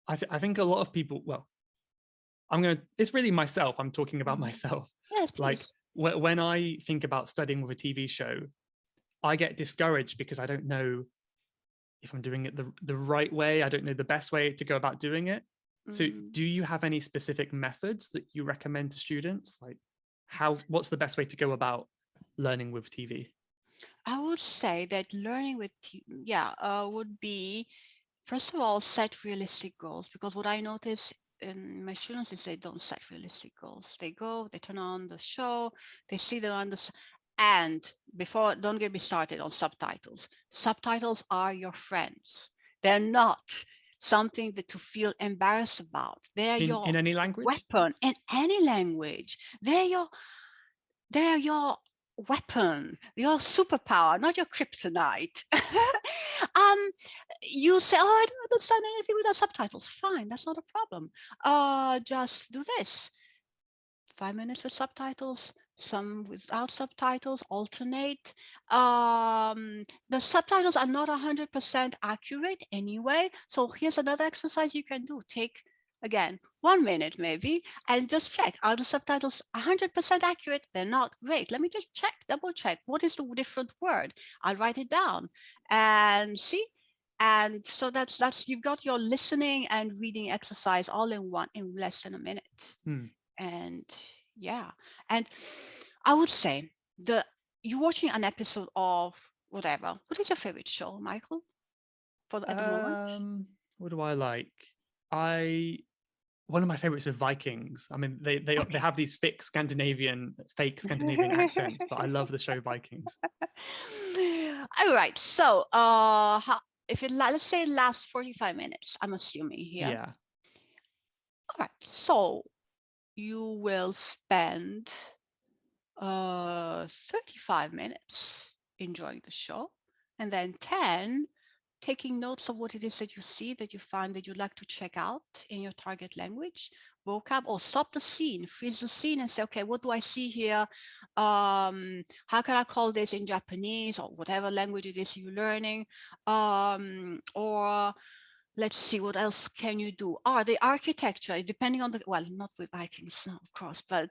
I think a lot of people, well, it's really myself. I'm talking about myself. Yes, Like please. when I think about studying with a TV show, I get discouraged because I don't know if I'm doing it the right way. I don't know the best way to go about doing it. So Mm. do you have any specific methods that you recommend to students? Like what's the best way to go about learning with TV? I would say that learning with, would be, first of all, set realistic goals. Because what I notice in my students is they don't set realistic goals. They go, they turn on the show, they see the on the, and before, don't get me started on subtitles. Subtitles are your friends. They're not something that to feel embarrassed about. They're In your any language? weapon in any language. They're your weapon, your superpower, not your kryptonite. um, you say, "Oh, I don't understand anything without subtitles." Fine, that's not a problem. Just do this: 5 minutes with subtitles, some without subtitles, alternate. The subtitles are not 100% accurate anyway. So here's another exercise you can do. Take, again, 1 minute maybe, and just check, are the subtitles 100% accurate? They're not. Great. Let me just check, double check. What is the different word? I'll write it down and see. And so that's you've got your listening and reading exercise all in one in less than a minute. Hmm. And yeah, and I would say, the you're watching an episode of whatever. What is your favorite show, Michael, for at the moment? What do I like? I One of my favorites are Vikings. I mean, they Okay. have these fake Scandinavian accents, but I love the show Vikings. All right. So, if let's say it lasts 45 minutes, I'm assuming here. Yeah. All right. So you will spend 35 minutes enjoying the show, and then 10 taking notes of what it is that you see, that you find that you'd like to check out in your target language, vocab, or stop the scene, freeze the scene and say, okay, what do I see here? How can I call this in Japanese or whatever language it is you're learning? Or let's see, what else can you do? The architecture, depending on well, not with Vikings, no, of course, but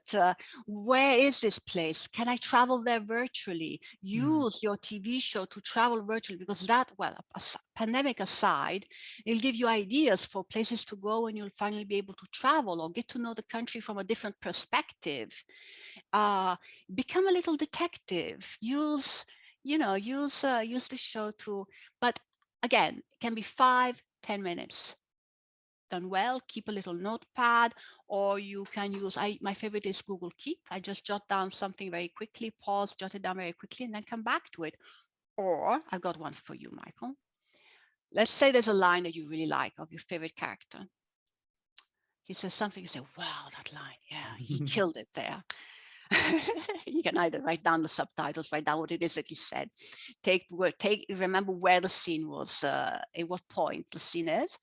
where is this place? Can I travel there virtually? Mm. Use your TV show to travel virtually, because that, well, pandemic aside, it'll give you ideas for places to go, and you'll finally be able to travel or get to know the country from a different perspective. Become a little detective. Use the show to, but again, it can be 5-10 minutes done well. Keep a little notepad, or you can use, my favorite is Google Keep. I just jot down something very quickly, pause, jot it down very quickly, and then come back to it. Or I've got one for you, Michael. Let's say there's a line that you really like of your favorite character. He says something, you say, wow, that line, yeah, he killed it there. You can either write down the subtitles, write down what it is that he said, remember where the scene was, at what point the scene is,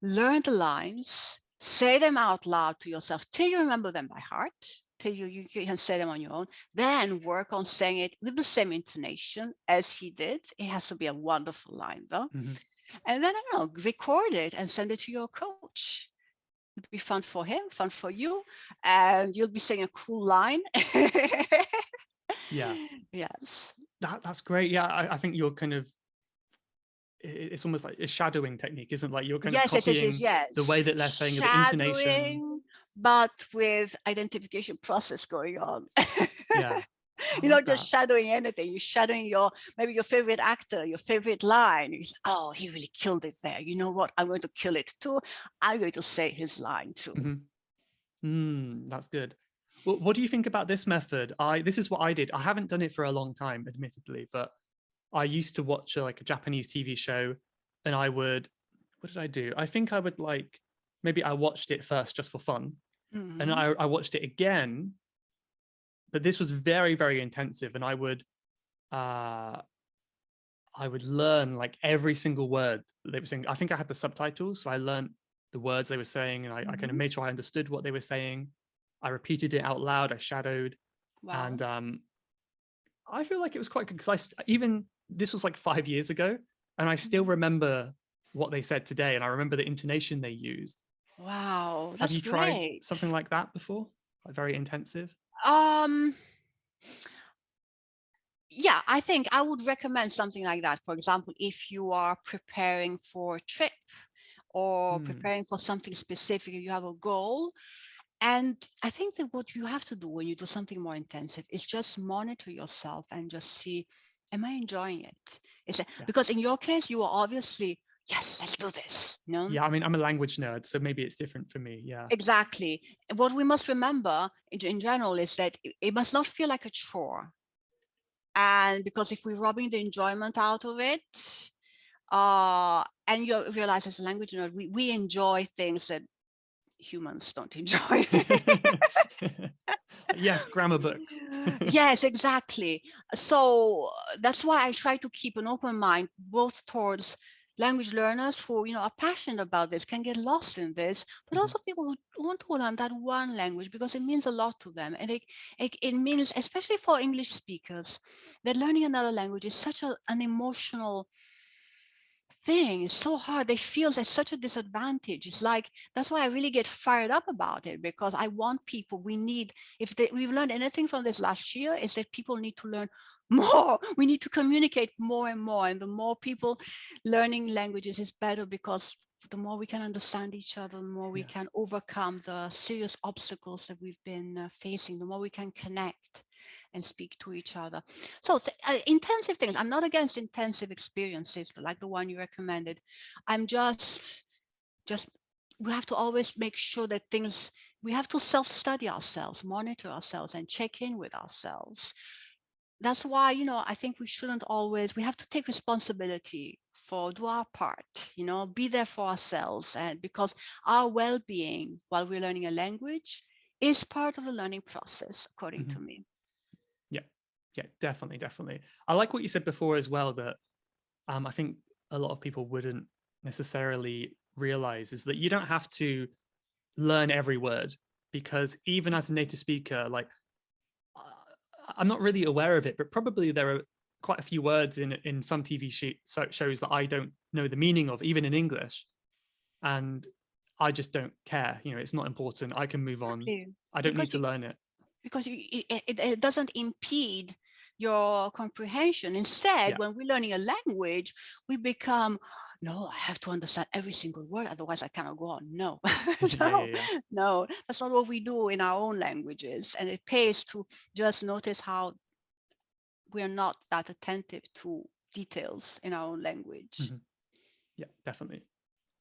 learn the lines, say them out loud to yourself till you remember them by heart, till you can say them on your own, then work on saying it with the same intonation as he did. It has to be a wonderful line though. Mhm. And then, I don't know, record it and send it to your coach. It'd be fun for him, fun for you, and you'll be saying a cool line. Yeah, Yes. that's great. Yeah, I think you're kind of it's almost like a shadowing technique, isn't it? Like you're kind of Yes, yes, yes, yes, copying the yes. way that they're saying, the intonation. Shadowing, but with identification process going on. Yeah, I You're like not just that. shadowing anything. You're shadowing maybe your favorite actor, your favorite line. You say, oh, he really killed it there. You know what? I'm going to kill it too. I'm going to say his line too. That's good. Well, what do you think about this method? This is what I did. I haven't done it for a long time, admittedly, but I used to watch like a Japanese TV show, and what did I do? I think I would maybe I watched it first just for fun, and Mm-hmm. I watched it again, but this was very, very intensive, and uh, I would learn like every single word that they were saying. I think I had the subtitles, so I learned the words they were saying, and I kind of Mm-hmm. made sure I understood what they were saying. I repeated it out loud. I shadowed, Wow. and I feel like it was quite good because even this was like 5 years ago, and I still Mm-hmm. remember what they said today, and I remember the intonation they used. Wow, Have that's you tried great. something like that before? Like very intensive? Um, yeah, I think I would recommend something like that. For example, if you are preparing for a trip or Hmm. preparing for something specific, you have a goal. And I think that what you have to do when you do something more intensive is just monitor yourself and just see, am I enjoying it? Yeah. Because in your case, you are obviously, yes, let's do this. Yeah, I mean, I'm a language nerd, so maybe it's different for me. Yeah. Exactly. What we must remember in general is that it must not feel like a chore. And because if we're robbing the enjoyment out of it, and you realize as a language nerd, we enjoy things that humans don't enjoy. Yes, grammar books. Yes, exactly. So that's why I try to keep an open mind both towards language learners who are passionate about this, can get lost in this, but Mhm. also people who want to learn that one language because it means a lot to them. And it means, especially for English speakers, that learning another language is such an emotional thing. It's so hard. They feel there's such a disadvantage. It's like, that's why I really get fired up about it, because I want people, we've learned anything from this last year, is that people need to learn more. We need to communicate more and more. And the more people learning languages is better, because the more we can understand each other, the more we Yeah. can overcome the serious obstacles that we've been facing, the more we can connect and speak to each other. So intensive things. I'm not against intensive experiences like the one you recommended. I'm just we have to always make sure that we have to self-study ourselves, monitor ourselves, and check in with ourselves. That's why, I think we have to take responsibility for do our part, be there for ourselves, and because our well-being while we're learning a language is part of the learning process, according Mhm. to me. Yeah. Yeah, definitely, definitely. I like what you said before as well, that I think a lot of people wouldn't necessarily realize is that you don't have to learn every word, because even as a native speaker, like I'm not really aware of it, but probably there are quite a few words in some shows that I don't know the meaning of, even in English, and I just don't care. It's not important. I can move on. Exactly. I don't need Because to learn it. it doesn't impede your comprehension. Instead, Yeah. when we're learning a language, we become, no, I have to understand every single word, otherwise I cannot go on. No, Yeah, yeah, no, yeah. no, that's not what we do in our own languages. And it pays to just notice how we're not that attentive to details in our own language. Mhm. Yeah, definitely.